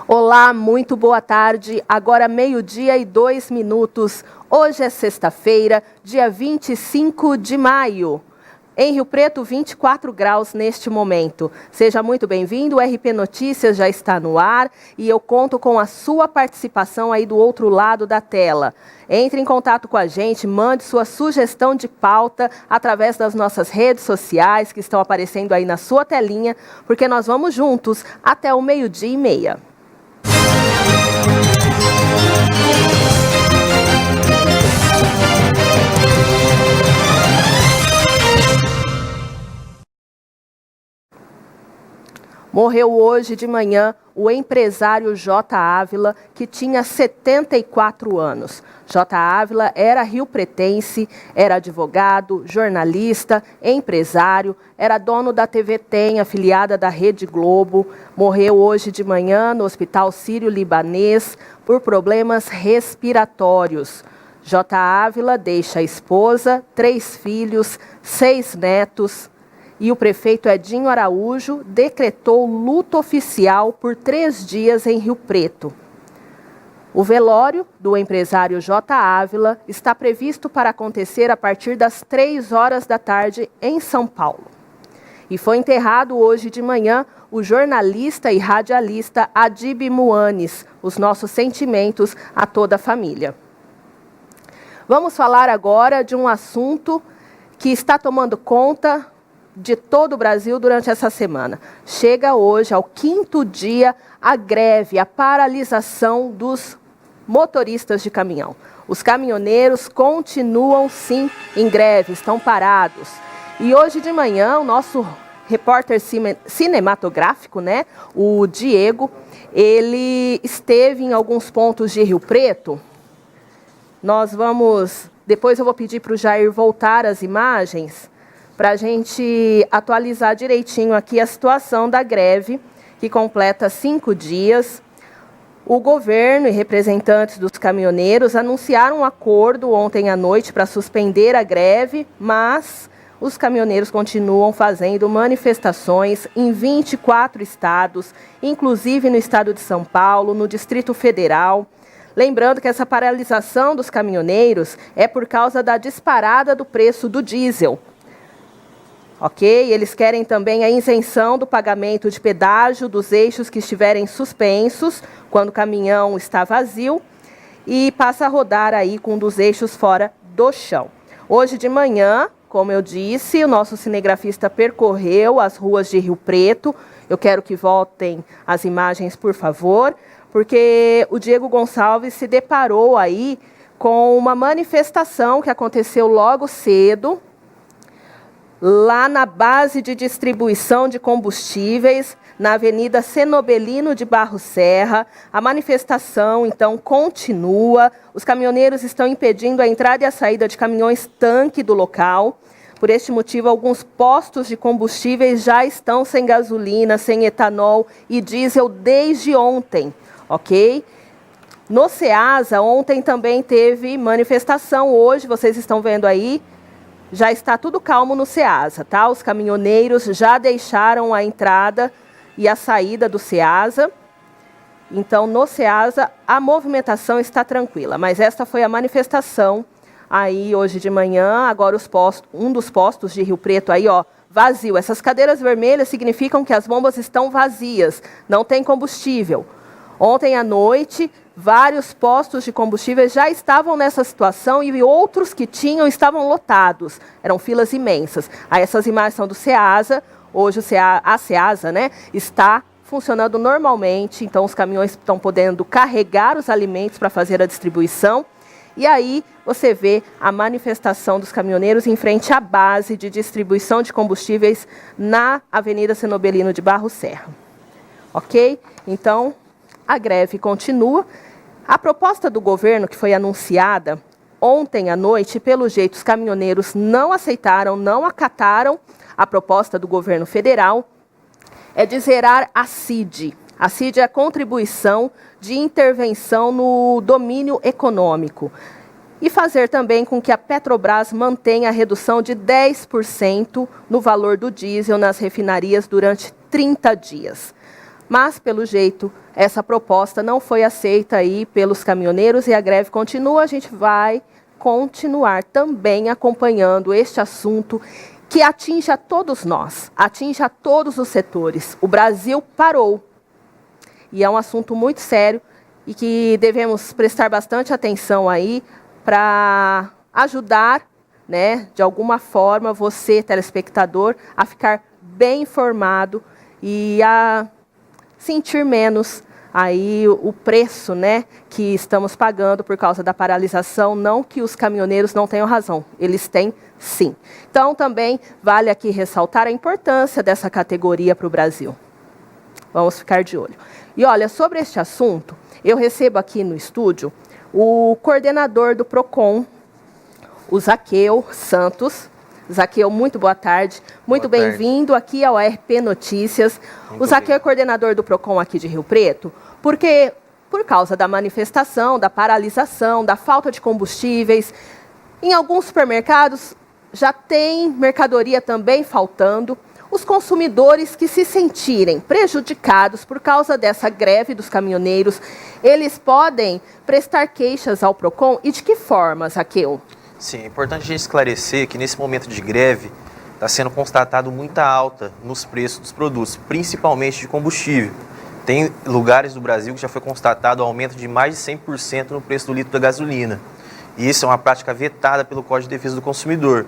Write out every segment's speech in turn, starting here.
Olá, muito boa tarde. Agora 12:02. Hoje é sexta-feira, dia 25 de maio. Em Rio Preto, 24 graus neste momento. Seja muito bem-vindo, o RP Notícias já está no ar e eu conto com a sua participação aí do outro lado da tela. Entre em contato com a gente, mande sua sugestão de pauta através das nossas redes sociais que estão aparecendo aí na sua telinha, porque nós vamos juntos até o 12:30. Morreu hoje de manhã o empresário J. Ávila, que tinha 74 anos. J. Ávila era riopretense, era advogado, jornalista, empresário, era dono da TV Tem, afiliada da Rede Globo. Morreu hoje de manhã no Hospital Sírio-Libanês por problemas respiratórios. J. Ávila deixa a esposa, 3 filhos, 6 netos. E o prefeito Edinho Araújo decretou luto oficial por 3 dias em Rio Preto. O velório do empresário J. Ávila está previsto para acontecer a partir das 3 horas da tarde em São Paulo. E foi enterrado hoje de manhã o jornalista e radialista Adib Muanes. Os nossos sentimentos a toda a família. Vamos falar agora de um assunto que está tomando conta de todo o Brasil durante essa semana. Chega hoje ao 5º dia a greve, a paralisação dos motoristas de caminhão. Os caminhoneiros continuam sim em greve, estão parados. E hoje de manhã o nosso repórter cinematográfico, o Diego, ele esteve em alguns pontos de Rio Preto. Depois eu vou pedir para o Jair voltar as imagens, para a gente atualizar direitinho aqui a situação da greve, que completa 5 dias. O governo e representantes dos caminhoneiros anunciaram um acordo ontem à noite para suspender a greve, mas os caminhoneiros continuam fazendo manifestações em 24 estados, inclusive no estado de São Paulo, no Distrito Federal. Lembrando que essa paralisação dos caminhoneiros é por causa da disparada do preço do diesel. Ok? Eles querem também a isenção do pagamento de pedágio dos eixos que estiverem suspensos quando o caminhão está vazio e passa a rodar aí com um dos eixos fora do chão. Hoje de manhã, como eu disse, o nosso cinegrafista percorreu as ruas de Rio Preto. Eu quero que voltem as imagens, por favor, porque o Diego Gonçalves se deparou aí com uma manifestação que aconteceu logo cedo, lá na base de distribuição de combustíveis, na Avenida Senobelino de Barro Serra. A manifestação, então, continua. Os caminhoneiros estão impedindo a entrada e a saída de caminhões-tanque do local. Por este motivo, alguns postos de combustíveis já estão sem gasolina, sem etanol e diesel desde ontem, ok? No Ceasa, ontem também teve manifestação. Hoje, vocês estão vendo aí, já está tudo calmo no Ceasa, tá? Os caminhoneiros já deixaram a entrada e a saída do Ceasa. Então, no Ceasa, a movimentação está tranquila. Mas esta foi a manifestação aí hoje de manhã. Agora um dos postos de Rio Preto aí, ó, vazio. Essas cadeiras vermelhas significam que as bombas estão vazias, não tem combustível. Ontem à noite, vários postos de combustível já estavam nessa situação e outros que tinham estavam lotados. Eram filas imensas. Aí essas imagens são do Ceasa. Hoje a Ceasa, está funcionando normalmente. Então os caminhões estão podendo carregar os alimentos para fazer a distribuição. E aí você vê a manifestação dos caminhoneiros em frente à base de distribuição de combustíveis na Avenida Senobelino de Barro Serra. Ok? Então, a greve continua. A proposta do governo, que foi anunciada ontem à noite, pelo jeito os caminhoneiros não aceitaram, não acataram a proposta do governo federal, é de zerar a CID. A CID é a contribuição de intervenção no domínio econômico. E fazer também com que a Petrobras mantenha a redução de 10% no valor do diesel nas refinarias durante 30 dias. Mas, pelo jeito, essa proposta não foi aceita aí pelos caminhoneiros e a greve continua. A gente vai continuar também acompanhando este assunto que atinge a todos nós, atinge a todos os setores. O Brasil parou e é um assunto muito sério e que devemos prestar bastante atenção aí para ajudar, né, de alguma forma, você, telespectador, a ficar bem informado e a sentir menos aí o preço, né, que estamos pagando por causa da paralisação. Não que os caminhoneiros não tenham razão, eles têm sim. Então, também vale aqui ressaltar a importância dessa categoria para o Brasil. Vamos ficar de olho. E olha, sobre este assunto, eu recebo aqui no estúdio o coordenador do PROCON, o Zaqueu Santos. Zaqueu, muito boa tarde. Muito bem-vindo aqui ao ARP Notícias. O Zaqueu é coordenador do PROCON aqui de Rio Preto, porque por causa da manifestação, da paralisação, da falta de combustíveis, em alguns supermercados já tem mercadoria também faltando. Os consumidores que se sentirem prejudicados por causa dessa greve dos caminhoneiros, eles podem prestar queixas ao PROCON? E de que forma, Zaqueu? Sim, é importante a gente esclarecer que nesse momento de greve está sendo constatado muita alta nos preços dos produtos, principalmente de combustível. Tem lugares do Brasil que já foi constatado aumento de mais de 100% no preço do litro da gasolina. E isso é uma prática vetada pelo Código de Defesa do Consumidor,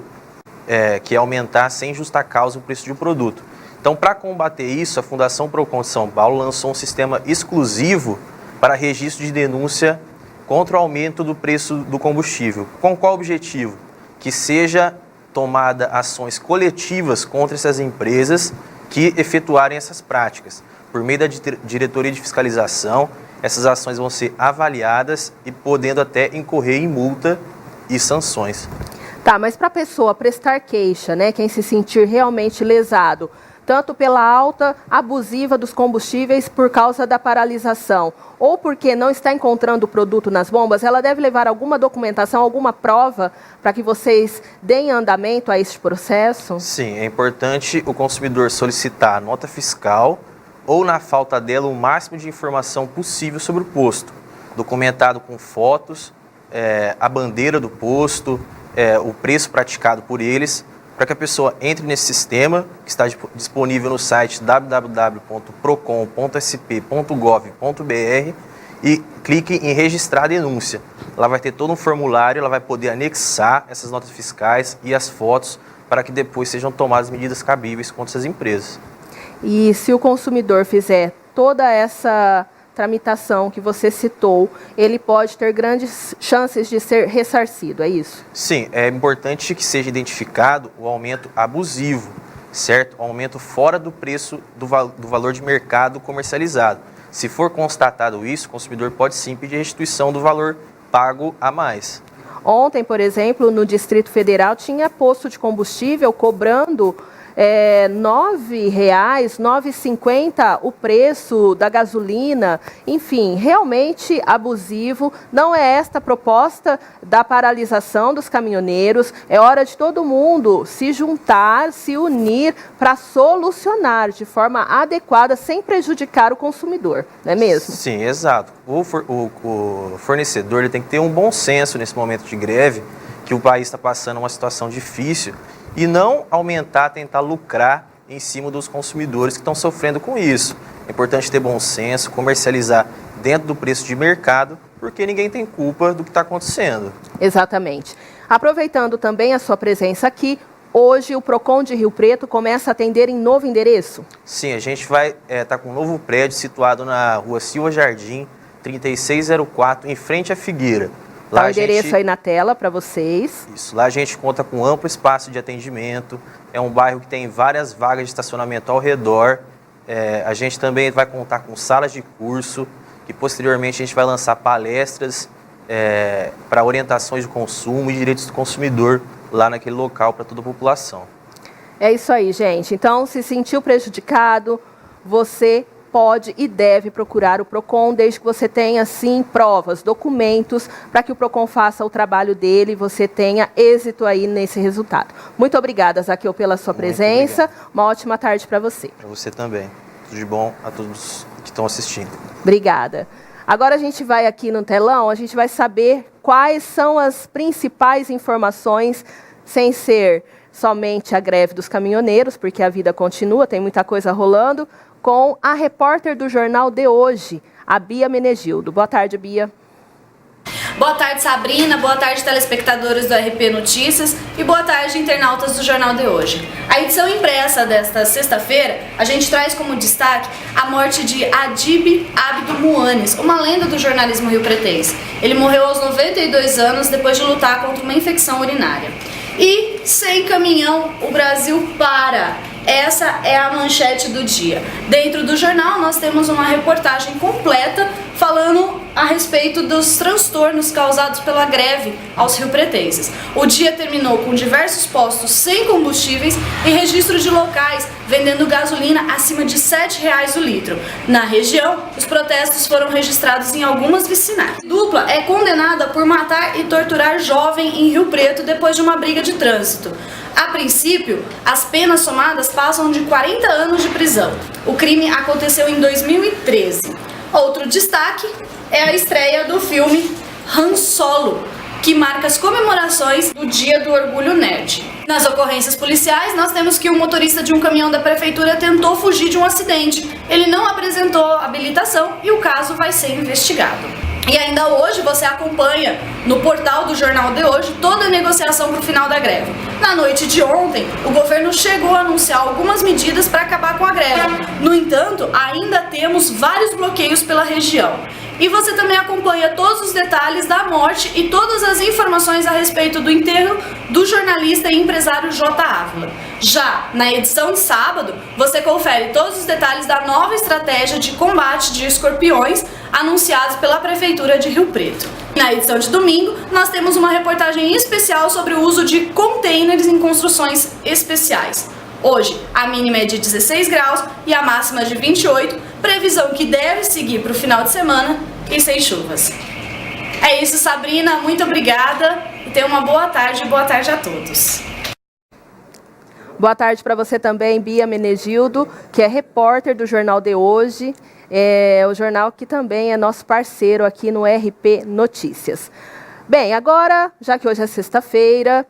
que é aumentar sem justa causa o preço de um produto. Então, para combater isso, a Fundação PROCON de São Paulo lançou um sistema exclusivo para registro de denúncia contra o aumento do preço do combustível. Com qual objetivo? Que seja tomada ações coletivas contra essas empresas que efetuarem essas práticas. Por meio da diretoria de fiscalização, essas ações vão ser avaliadas e podendo até incorrer em multa e sanções. Tá, mas para a pessoa prestar queixa, né, quem se sentir realmente lesado, tanto pela alta abusiva dos combustíveis por causa da paralisação, ou porque não está encontrando o produto nas bombas, ela deve levar alguma documentação, alguma prova para que vocês deem andamento a este processo? Sim, é importante o consumidor solicitar a nota fiscal ou, na falta dela, o máximo de informação possível sobre o posto, documentado com fotos, a bandeira do posto, o preço praticado por eles, para que a pessoa entre nesse sistema, que está disponível no site www.procon.sp.gov.br e clique em registrar a denúncia. Ela vai ter todo um formulário, ela vai poder anexar essas notas fiscais e as fotos para que depois sejam tomadas medidas cabíveis contra essas empresas. E se o consumidor fizer toda essa tramitação que você citou, ele pode ter grandes chances de ser ressarcido, é isso? Sim, é importante que seja identificado o aumento abusivo, certo? O aumento fora do preço do valor de mercado comercializado. Se for constatado isso, o consumidor pode sim pedir restituição do valor pago a mais. Ontem, por exemplo, no Distrito Federal, tinha posto de combustível cobrando R$ 9,00, R$ 9,50 o preço da gasolina. Enfim, realmente abusivo. Não é esta a proposta da paralisação dos caminhoneiros. É hora de todo mundo se juntar, se unir para solucionar de forma adequada, sem prejudicar o consumidor, não é mesmo? Sim, exato. O fornecedor ele tem que ter um bom senso nesse momento de greve, que o país está passando uma situação difícil, e não aumentar, tentar lucrar em cima dos consumidores que estão sofrendo com isso. É importante ter bom senso, comercializar dentro do preço de mercado, porque ninguém tem culpa do que está acontecendo. Exatamente. Aproveitando também a sua presença aqui, hoje o PROCON de Rio Preto começa a atender em novo endereço? Sim, a gente vai estar com um novo prédio situado na rua Silva Jardim, 3604, em frente à Figueira. Lá o endereço aí na tela para vocês. Isso, lá a gente conta com amplo espaço de atendimento, é um bairro que tem várias vagas de estacionamento ao redor, a gente também vai contar com salas de curso, e posteriormente a gente vai lançar palestras para orientações de consumo e direitos do consumidor lá naquele local para toda a população. É isso aí, gente. Então, se sentiu prejudicado, você pode e deve procurar o PROCON, desde que você tenha, sim, provas, documentos, para que o PROCON faça o trabalho dele e você tenha êxito aí nesse resultado. Muito obrigada, Zaqueu, pela sua presença. Uma ótima tarde para você. Para você também. Tudo de bom a todos. que estão assistindo. Obrigada. Agora a gente vai aqui no telão, a gente vai saber quais são as principais informações, sem ser somente a greve dos caminhoneiros, porque a vida continua, tem muita coisa rolando, com a repórter do Jornal de Hoje, a Bia Menegildo. Boa tarde, Bia. Boa tarde, Sabrina. Boa tarde, telespectadores do RP Notícias. E boa tarde, internautas do Jornal de Hoje. A edição impressa desta sexta-feira, a gente traz como destaque a morte de Adib Abdo Muanes, uma lenda do jornalismo riopretense. Ele morreu aos 92 anos depois de lutar contra uma infecção urinária. E sem caminhão, o Brasil para. Essa é a manchete do dia. Dentro do jornal, nós temos uma reportagem completa falando a respeito dos transtornos causados pela greve aos riopretenses. O dia terminou com diversos postos sem combustíveis e registro de locais vendendo gasolina acima de R$ 7,00 o litro. Na região, os protestos foram registrados em algumas vicinais. Dupla é condenada por matar e torturar jovem em Rio Preto depois de uma briga de trânsito. A princípio, as penas somadas passam de 40 anos de prisão. O crime aconteceu em 2013. Outro destaque é a estreia do filme Han Solo, que marca as comemorações do Dia do Orgulho Nerd. Nas ocorrências policiais, nós temos que o motorista de um caminhão da prefeitura tentou fugir de um acidente. Ele não apresentou habilitação e o caso vai ser investigado. E ainda hoje você acompanha no portal do Jornal de Hoje toda a negociação para o final da greve. Na noite de ontem, o governo chegou a anunciar algumas medidas para acabar com a greve. No entanto, ainda temos vários bloqueios pela região. E você também acompanha todos os detalhes da morte e todas as informações a respeito do enterro do jornalista e empresário J. Ávila. Já na edição de sábado, você confere todos os detalhes da nova estratégia de combate de escorpiões anunciados pela Prefeitura de Rio Preto. Na edição de domingo, nós temos uma reportagem especial sobre o uso de containers em construções especiais. Hoje, a mínima é de 16 graus e a máxima de 28, previsão que deve seguir para o final de semana e sem chuvas. É isso, Sabrina, muito obrigada e tenha uma boa tarde a todos. Boa tarde para você também, Bia Menegildo, que é repórter do Jornal de Hoje, o jornal que também é nosso parceiro aqui no RP Notícias. Bem, agora, já que hoje é sexta-feira,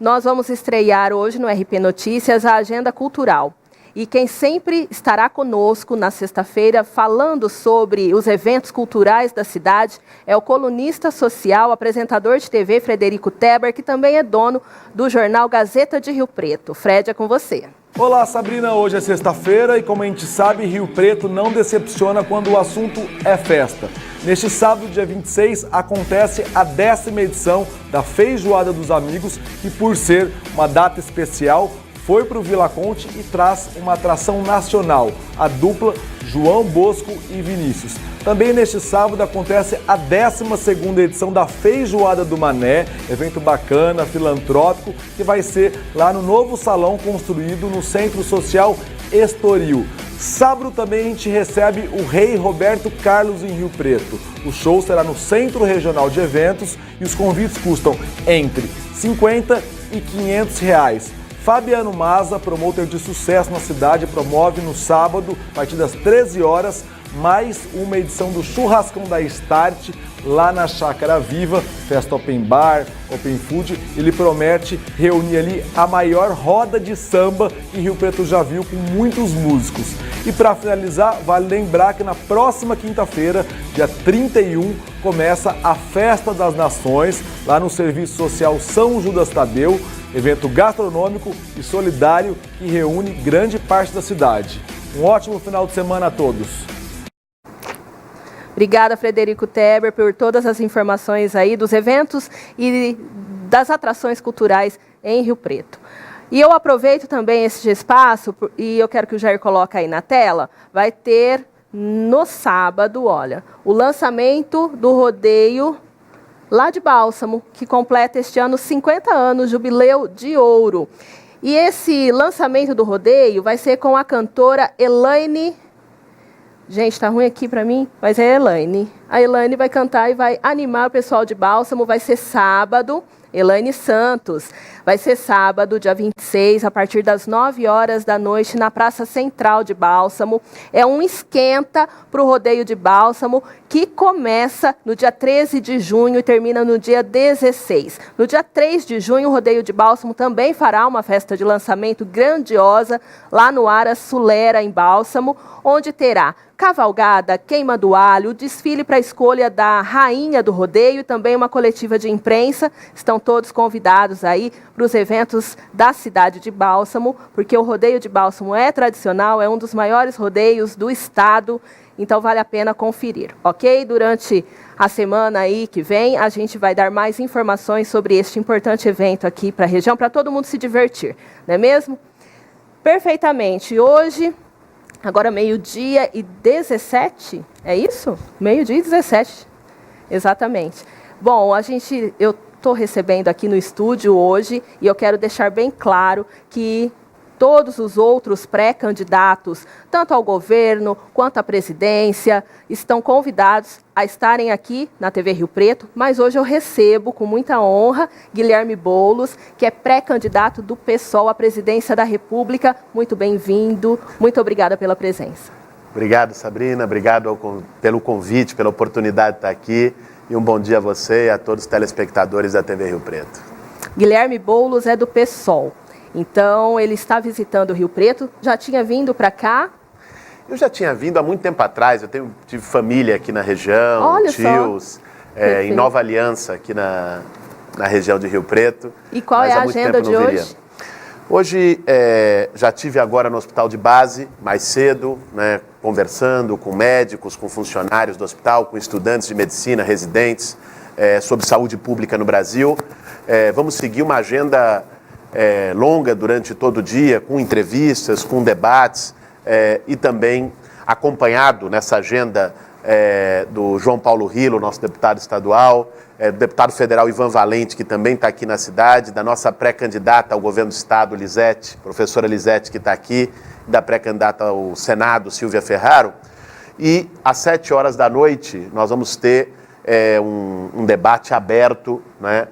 nós vamos estrear hoje no RP Notícias a agenda cultural. E quem sempre estará conosco na sexta-feira falando sobre os eventos culturais da cidade é o colunista social, apresentador de TV Frederico Teber, que também é dono do jornal Gazeta de Rio Preto. Fred, é com você. Olá, Sabrina. Hoje é sexta-feira e, como a gente sabe, Rio Preto não decepciona quando o assunto é festa. Neste sábado, dia 26, acontece a 10ª edição da Feijoada dos Amigos, que, por ser uma data especial, foi para o Vila Conte e traz uma atração nacional, a dupla João Bosco e Vinícius. Também neste sábado acontece a 12ª edição da Feijoada do Mané, evento bacana, filantrópico, que vai ser lá no novo salão construído no Centro Social Estoril. Sábado também a gente recebe o Rei Roberto Carlos em Rio Preto. O show será no Centro Regional de Eventos e os convites custam entre R$ 50 e R$ 500. Fabiano Maza, promotor de sucesso na cidade, promove no sábado, a partir das 13 horas, mais uma edição do Churrascão da Start, lá na Chácara Viva, festa open bar, open food. Ele promete reunir ali a maior roda de samba que Rio Preto já viu, com muitos músicos. E para finalizar, vale lembrar que na próxima quinta-feira, dia 31, começa a Festa das Nações, lá no Serviço Social São Judas Tadeu, evento gastronômico e solidário que reúne grande parte da cidade. Um ótimo final de semana a todos. Obrigada, Frederico Teber, por todas as informações aí dos eventos e das atrações culturais em Rio Preto. E eu aproveito também esse espaço, e eu quero que o Jair coloque aí na tela, vai ter no sábado, olha, o lançamento do rodeio lá de Bálsamo, que completa este ano 50 anos, jubileu de ouro. E esse lançamento do rodeio vai ser com a cantora Elaine. Gente, tá ruim aqui para mim, mas é Elaine. A Elaine vai cantar e vai animar o pessoal de Bálsamo. Vai ser sábado. Elaine Santos. Vai ser sábado, dia 26, a partir das 9 horas da noite, na Praça Central de Bálsamo. É um esquenta para o rodeio de Bálsamo, que começa no dia 13 de junho e termina no dia 16. No dia 3 de junho, o rodeio de Bálsamo também fará uma festa de lançamento grandiosa lá no Aras Sulera, em Bálsamo, onde terá cavalgada, queima do alho, desfile para a escolha da rainha do rodeio e também uma coletiva de imprensa. Estão todos convidados aí para os eventos da cidade de Bálsamo, porque o rodeio de Bálsamo é tradicional, é um dos maiores rodeios do estado, então vale a pena conferir, ok? Durante a semana aí que vem, a gente vai dar mais informações sobre este importante evento aqui para a região, para todo mundo se divertir, não é mesmo? Perfeitamente. Hoje, agora meio-dia e 17, é isso? Meio-dia e 17, exatamente. Bom, eu estou recebendo aqui no estúdio hoje e eu quero deixar bem claro que todos os outros pré-candidatos, tanto ao governo quanto à presidência, estão convidados a estarem aqui na TV Rio Preto, mas hoje eu recebo com muita honra Guilherme Boulos, que é pré-candidato do PSOL à presidência da República. Muito bem-vindo, muito obrigada pela presença. Obrigado, Sabrina, obrigado pelo convite, pela oportunidade de estar aqui, e um bom dia a você e a todos os telespectadores da TV Rio Preto. Guilherme Boulos é do PSOL. Então, ele está visitando o Rio Preto, já tinha vindo para cá? Eu já tinha vindo há muito tempo atrás, tive família aqui na região, olha tios, em Nova Aliança, aqui na região de Rio Preto. E qual é a agenda de hoje? Hoje, já estive agora no hospital de base, mais cedo, né, conversando com médicos, com funcionários do hospital, com estudantes de medicina, residentes, sobre saúde pública no Brasil. Vamos seguir uma agenda longa durante todo o dia, com entrevistas, com debates, e também acompanhado nessa agenda do João Paulo Rilo, nosso deputado estadual, do deputado federal Ivan Valente, que também está aqui na cidade, da nossa pré-candidata ao governo do estado, Lisete, professora Lisete, que está aqui, da pré-candidata ao Senado, Silvia Ferraro. E às 7 horas da noite nós vamos ter um debate aberto, né,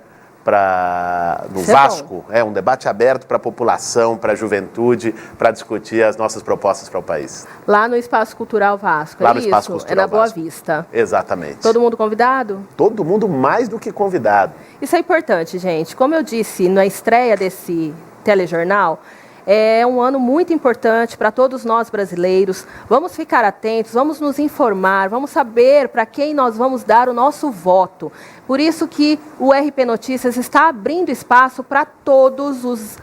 no Vasco, um debate aberto para a população, para a juventude, para discutir as nossas propostas para o país. Lá no Espaço Cultural Vasco, lá no Espaço Cultural é na Boa Vasco. Vista. Exatamente. Todo mundo convidado? Todo mundo mais do que convidado. Isso é importante, gente. Como eu disse na estreia desse telejornal, é um ano muito importante para todos nós brasileiros. Vamos ficar atentos, vamos nos informar, vamos saber para quem nós vamos dar o nosso voto. Por isso que o RP Notícias está abrindo espaço para todos os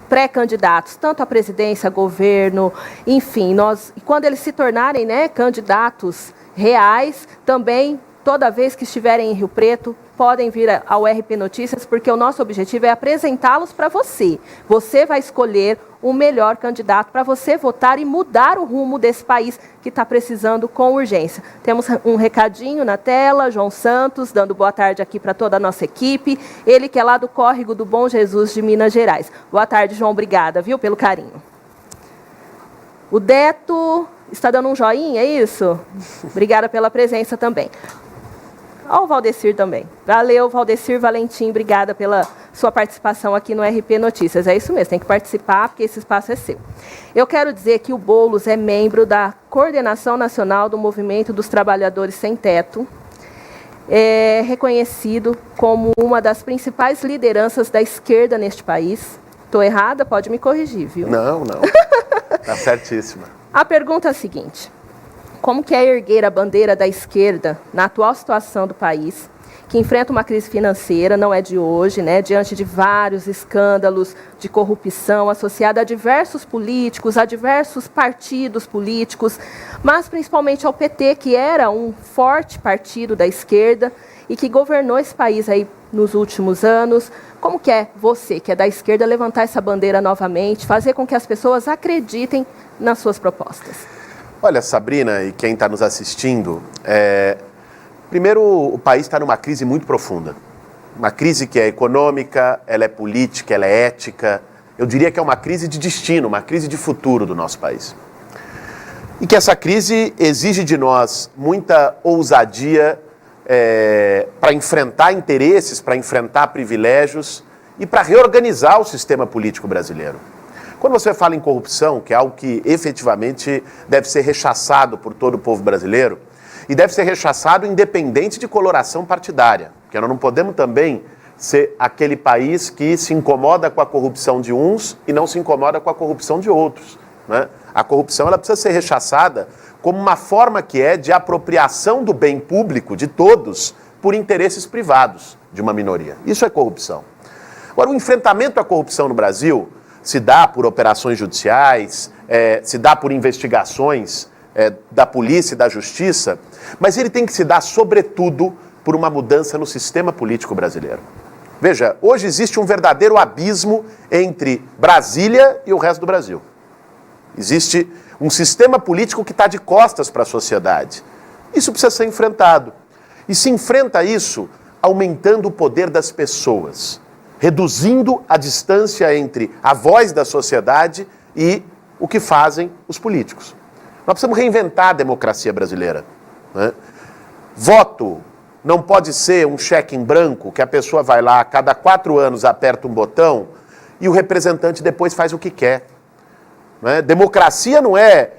pré-candidatos, tanto à presidência, governo, enfim, quando eles se tornarem, né, candidatos reais, também, toda vez que estiverem em Rio Preto, podem vir ao RP Notícias, porque o nosso objetivo é apresentá-los para você. Você vai escolher o melhor candidato para você votar e mudar o rumo desse país que está precisando com urgência. Temos um recadinho na tela, João Santos, dando boa tarde aqui para toda a nossa equipe. Ele que é lá do Córrego do Bom Jesus de Minas Gerais. Boa tarde, João. Obrigada, viu, pelo carinho. O Deto está dando um joinha, é isso? Obrigada pela presença também. Olha o Valdecir também. Valeu, Valdecir Valentim, obrigada pela sua participação aqui no RP Notícias. É isso mesmo, tem que participar, porque esse espaço é seu. Eu quero dizer que o Boulos é membro da Coordenação Nacional do Movimento dos Trabalhadores Sem Teto. É reconhecido como uma das principais lideranças da esquerda neste país. Estou errada? Pode me corrigir, viu? Não. Está certíssima. A pergunta é a seguinte: como que é erguer a bandeira da esquerda na atual situação do país, que enfrenta uma crise financeira, não é de hoje, né, diante de vários escândalos de corrupção associada a diversos políticos, a diversos partidos políticos, mas principalmente ao PT, que era um forte partido da esquerda e que governou esse país aí nos últimos anos. Como que é você, que é da esquerda, levantar essa bandeira novamente, fazer com que as pessoas acreditem nas suas propostas? Olha, Sabrina e quem está nos assistindo, primeiro, o país está numa crise muito profunda. Uma crise que é econômica, ela é política, ela é ética. Eu diria que é uma crise de destino, uma crise de futuro do nosso país. E que essa crise exige de nós muita ousadia para enfrentar interesses, para enfrentar privilégios e para reorganizar o sistema político brasileiro. Quando você fala em corrupção, que é algo que efetivamente deve ser rechaçado por todo o povo brasileiro, e deve ser rechaçado independente de coloração partidária, porque nós não podemos também ser aquele país que se incomoda com a corrupção de uns e não se incomoda com a corrupção de outros, né? A corrupção ela precisa ser rechaçada como uma forma que é de apropriação do bem público de todos por interesses privados de uma minoria. Isso é corrupção. Agora, o enfrentamento à corrupção no Brasil se dá por operações judiciais, se dá por investigações da polícia e da justiça, mas ele tem que se dar, sobretudo, por uma mudança no sistema político brasileiro. Veja, hoje existe um verdadeiro abismo entre Brasília e o resto do Brasil. Existe um sistema político que está de costas para a sociedade. Isso precisa ser enfrentado. E se enfrenta isso aumentando o poder das pessoas, reduzindo a distância entre a voz da sociedade e o que fazem os políticos. Nós precisamos reinventar a democracia brasileira, né? Voto não pode ser um cheque em branco que a pessoa vai lá, a cada 4 anos aperta um botão e o representante depois faz o que quer. Né? Democracia não é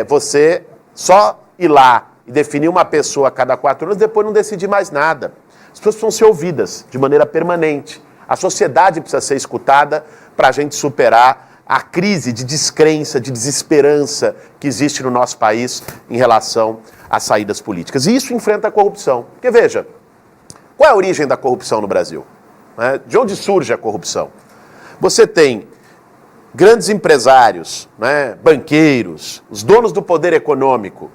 você só ir lá e definir uma pessoa a cada 4 anos e depois não decidir mais nada. As pessoas precisam ser ouvidas de maneira permanente. A sociedade precisa ser escutada para a gente superar a crise de descrença, de desesperança que existe no nosso país em relação às saídas políticas. E isso enfrenta a corrupção. Porque, veja, qual é a origem da corrupção no Brasil? De onde surge a corrupção? Você tem grandes empresários, banqueiros, os donos do poder econômico,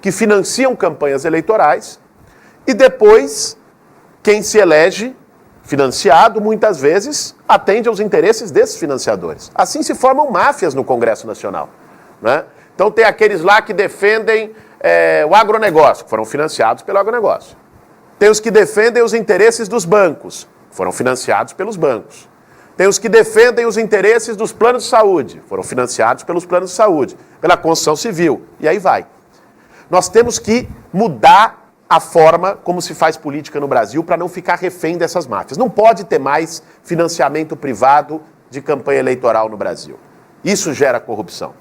que financiam campanhas eleitorais e depois quem se elege financiado, muitas vezes, atende aos interesses desses financiadores. Assim se formam máfias no Congresso Nacional. Né? Então tem aqueles lá que defendem o agronegócio, que foram financiados pelo agronegócio. Tem os que defendem os interesses dos bancos, que foram financiados pelos bancos. Tem os que defendem os interesses dos planos de saúde, foram financiados pelos planos de saúde, pela construção civil, e aí vai. Nós temos que mudar a forma como se faz política no Brasil para não ficar refém dessas máfias. Não pode ter mais financiamento privado de campanha eleitoral no Brasil. Isso gera corrupção.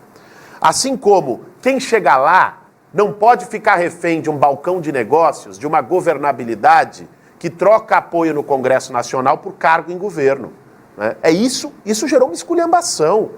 Assim como quem chega lá não pode ficar refém de um balcão de negócios, de uma governabilidade que troca apoio no Congresso Nacional por cargo em governo. Né? Isso gerou uma esculhambação.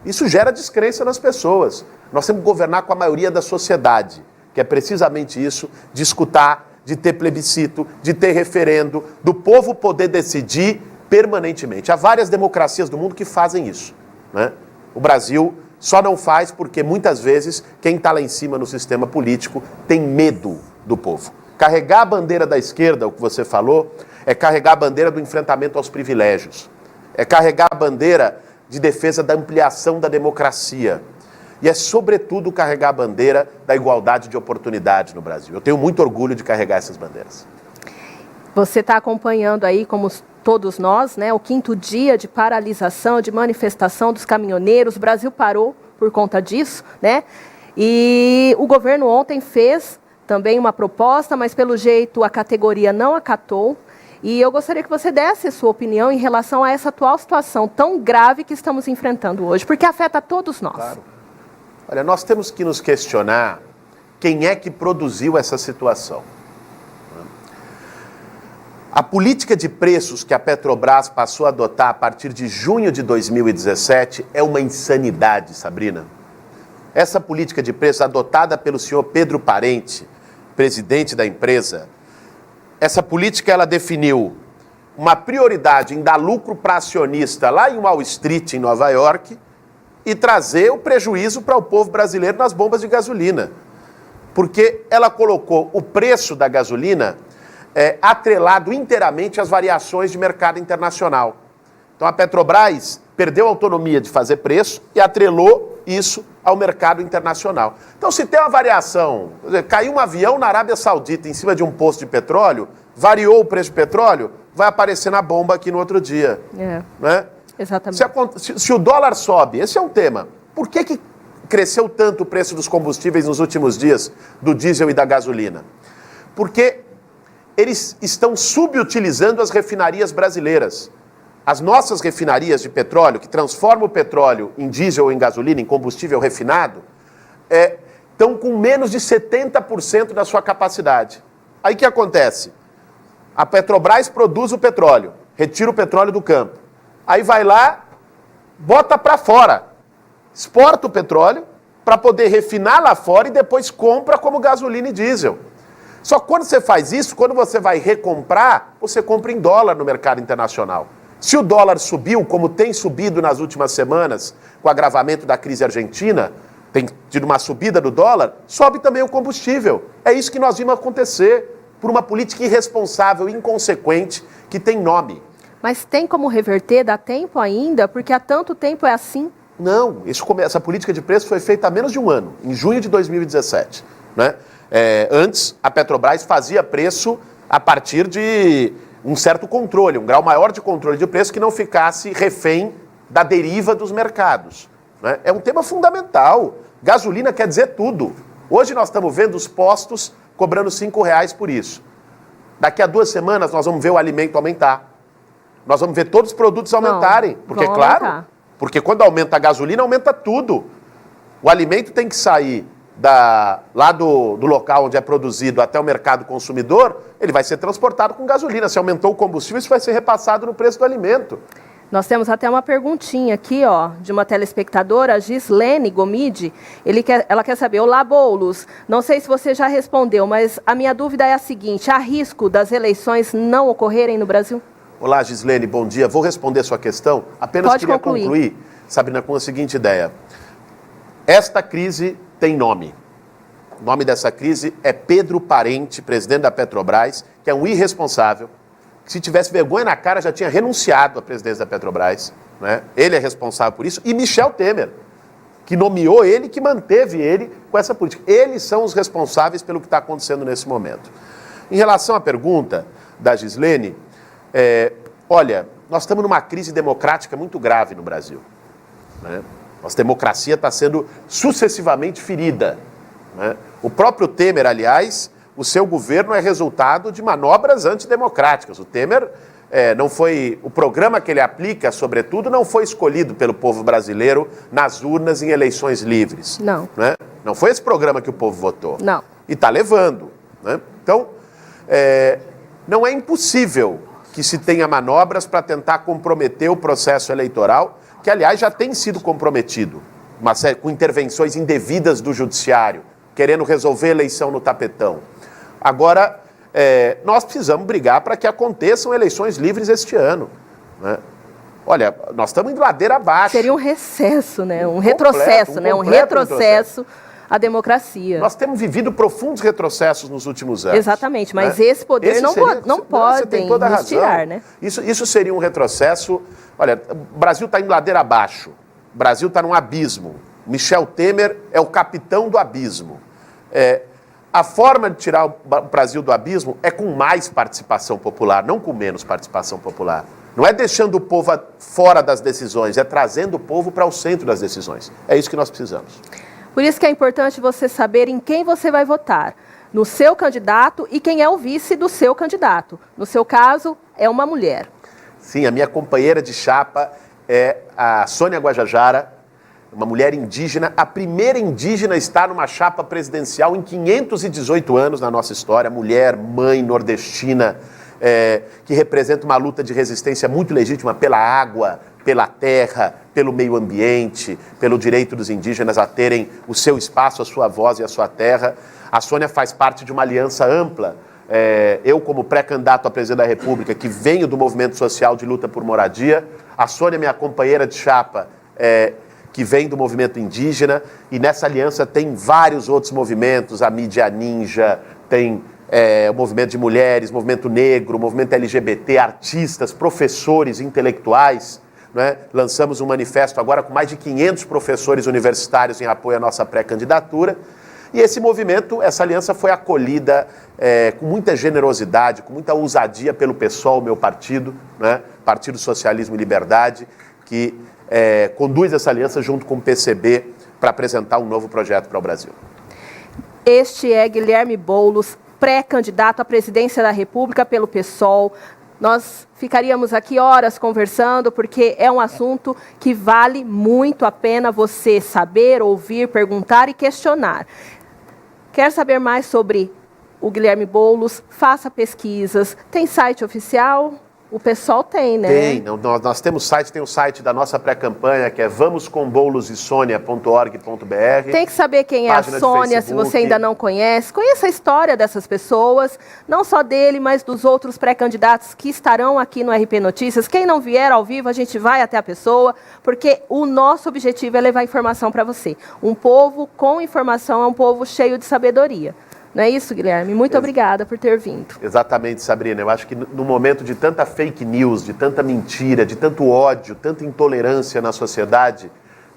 Isso gera descrença nas pessoas. Nós temos que governar com a maioria da sociedade, que é precisamente isso, de escutar, de ter plebiscito, de ter referendo, do povo poder decidir permanentemente. Há várias democracias do mundo que fazem isso. Né? O Brasil só não faz porque, muitas vezes, quem está lá em cima no sistema político tem medo do povo. Carregar a bandeira da esquerda, o que você falou, é carregar a bandeira do enfrentamento aos privilégios. É carregar a bandeira de defesa da ampliação da democracia. E é, sobretudo, carregar a bandeira da igualdade de oportunidades no Brasil. Eu tenho muito orgulho de carregar essas bandeiras. Você está acompanhando aí, como todos nós, o 5º dia de paralisação, de manifestação dos caminhoneiros. O Brasil parou por conta disso, E o governo ontem fez também uma proposta, mas pelo jeito a categoria não acatou. E eu gostaria que você desse a sua opinião em relação a essa atual situação tão grave que estamos enfrentando hoje, porque afeta todos nós. Claro. Olha, nós temos que nos questionar quem é que produziu essa situação. A política de preços que a Petrobras passou a adotar a partir de junho de 2017 é uma insanidade, Sabrina. Essa política de preços adotada pelo senhor Pedro Parente, presidente da empresa, essa política ela definiu uma prioridade em dar lucro para acionista lá em Wall Street, em Nova York, e trazer o prejuízo para o povo brasileiro nas bombas de gasolina. Porque ela colocou o preço da gasolina atrelado inteiramente às variações de mercado internacional. Então a Petrobras perdeu a autonomia de fazer preço e atrelou isso ao mercado internacional. Então se tem uma variação, caiu um avião na Arábia Saudita em cima de um posto de petróleo, variou o preço do petróleo, vai aparecer na bomba aqui no outro dia. Né? Exatamente. Se o dólar sobe, esse é um tema. Por que cresceu tanto o preço dos combustíveis nos últimos dias, do diesel e da gasolina? Porque eles estão subutilizando as refinarias brasileiras. As nossas refinarias de petróleo, que transformam o petróleo em diesel ou em gasolina, em combustível refinado, estão com menos de 70% da sua capacidade. Aí o que acontece? A Petrobras produz o petróleo, retira o petróleo do campo. Aí vai lá, bota para fora, exporta o petróleo para poder refinar lá fora e depois compra como gasolina e diesel. Só que quando você faz isso, quando você vai recomprar, você compra em dólar no mercado internacional. Se o dólar subiu, como tem subido nas últimas semanas, com o agravamento da crise argentina, tem tido uma subida do dólar, sobe também o combustível. É isso que nós vimos acontecer por uma política irresponsável, inconsequente, que tem nome. Mas tem como reverter? Dá tempo ainda? Porque há tanto tempo é assim. Não, essa política de preço foi feita há menos de um ano, em junho de 2017. Né? Antes, a Petrobras fazia preço a partir de um certo controle, um grau maior de controle de preço que não ficasse refém da deriva dos mercados. Né? É um tema fundamental. Gasolina quer dizer tudo. Hoje nós estamos vendo os postos cobrando R$5 por isso. Daqui a 2 semanas nós vamos ver o alimento aumentar. Nós vamos ver todos os produtos aumentarem. Porque, claro, porque quando aumenta a gasolina, aumenta tudo. O alimento tem que sair lá do local onde é produzido até o mercado consumidor, ele vai ser transportado com gasolina. Se aumentou o combustível, isso vai ser repassado no preço do alimento. Nós temos até uma perguntinha aqui, de uma telespectadora, Gislene Gomide. Ela quer saber, olá, Boulos, não sei se você já respondeu, mas a minha dúvida é a seguinte, há risco das eleições não ocorrerem no Brasil? Olá, Gislene, bom dia. Vou responder sua questão. Apenas Pode queria concluir, Sabrina, com a seguinte ideia. Esta crise tem nome. O nome dessa crise é Pedro Parente, presidente da Petrobras, que é um irresponsável, que se tivesse vergonha na cara já tinha renunciado à presidência da Petrobras. Né? Ele é responsável por isso. E Michel Temer, que nomeou ele, que manteve ele com essa política. Eles são os responsáveis pelo que está acontecendo nesse momento. Em relação à pergunta da Gislene, olha, nós estamos numa crise democrática muito grave no Brasil. Né? Nossa democracia está sendo sucessivamente ferida. Né? O próprio Temer, aliás, o seu governo é resultado de manobras antidemocráticas. O Temer não foi... O programa que ele aplica, sobretudo, não foi escolhido pelo povo brasileiro nas urnas em eleições livres. Não. Né? Não foi esse programa que o povo votou. Não. E está levando. Né? Então, não é impossível que se tenha manobras para tentar comprometer o processo eleitoral, que, aliás, já tem sido comprometido, com intervenções indevidas do judiciário, querendo resolver a eleição no tapetão. Agora, nós precisamos brigar para que aconteçam eleições livres este ano. Né? Olha, nós estamos indo ladeira abaixo. Seria um recesso, né? Um retrocesso, né? Um retrocesso à democracia. Nós temos vivido profundos retrocessos nos últimos anos. Exatamente, mas esse poder não pode nos tirar, né? Isso seria um retrocesso. Olha, o Brasil está indo ladeira abaixo. O Brasil está num abismo. Michel Temer é o capitão do abismo. A forma de tirar o Brasil do abismo é com mais participação popular, não com menos participação popular. Não é deixando o povo fora das decisões, é trazendo o povo para o centro das decisões. É isso que nós precisamos. Por isso que é importante você saber em quem você vai votar. No seu candidato e quem é o vice do seu candidato. No seu caso, é uma mulher. Sim, a minha companheira de chapa é a Sônia Guajajara, uma mulher indígena, a primeira indígena a estar numa chapa presidencial em 518 anos na nossa história, mulher, mãe, nordestina, que representa uma luta de resistência muito legítima pela água, pela terra, pelo meio ambiente, pelo direito dos indígenas a terem o seu espaço, a sua voz e a sua terra. A Sônia faz parte de uma aliança ampla. Eu, como pré-candidato a presidente da República, que venho do movimento social de luta por moradia, a Sônia, minha companheira de chapa, que vem do movimento indígena, e nessa aliança tem vários outros movimentos, a Mídia Ninja, tem o movimento de mulheres, movimento negro, movimento LGBT, artistas, professores, intelectuais. Né? Lançamos um manifesto agora com mais de 500 professores universitários em apoio à nossa pré-candidatura. E esse movimento, essa aliança foi acolhida com muita generosidade, com muita ousadia pelo PSOL, meu partido, né? Partido Socialismo e Liberdade, que conduz essa aliança junto com o PCB para apresentar um novo projeto para o Brasil. Este é Guilherme Boulos, pré-candidato à presidência da República pelo PSOL. Nós ficaríamos aqui horas conversando, porque é um assunto que vale muito a pena você saber, ouvir, perguntar e questionar. Quer saber mais sobre o Guilherme Boulos? Faça pesquisas. Tem site oficial? O PSOL tem, né? Tem. Nós temos site, tem o site da nossa pré-campanha, que é vamoscomboulosisonia.org.br. Tem que saber quem é a Sônia, se você ainda não conhece. Conheça a história dessas pessoas, não só dele, mas dos outros pré-candidatos que estarão aqui no RP Notícias. Quem não vier ao vivo, a gente vai até a pessoa, porque o nosso objetivo é levar informação para você. Um povo com informação é um povo cheio de sabedoria. Não é isso, Guilherme? Muito obrigada por ter vindo. Exatamente, Sabrina. Eu acho que no momento de tanta fake news, de tanta mentira, de tanto ódio, tanta intolerância na sociedade,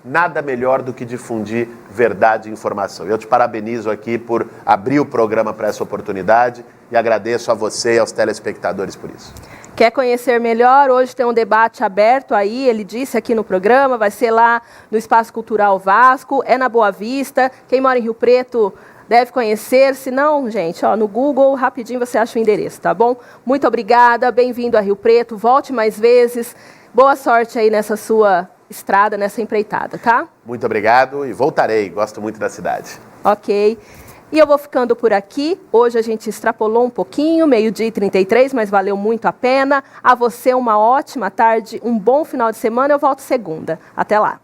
nada melhor do que difundir verdade e informação. Eu te parabenizo aqui por abrir o programa para essa oportunidade e agradeço a você e aos telespectadores por isso. Quer conhecer melhor? Hoje tem um debate aberto aí, ele disse aqui no programa, vai ser lá no Espaço Cultural Vasco, é na Boa Vista. Quem mora em Rio Preto deve conhecer, se não, gente, ó, no Google, rapidinho você acha o endereço, tá bom? Muito obrigada, bem-vindo a Rio Preto, volte mais vezes, boa sorte aí nessa sua estrada, nessa empreitada, tá? Muito obrigado e voltarei, gosto muito da cidade. Ok, e eu vou ficando por aqui, hoje a gente extrapolou um pouquinho, 12h33, mas valeu muito a pena. A você uma ótima tarde, um bom final de semana, eu volto segunda. Até lá.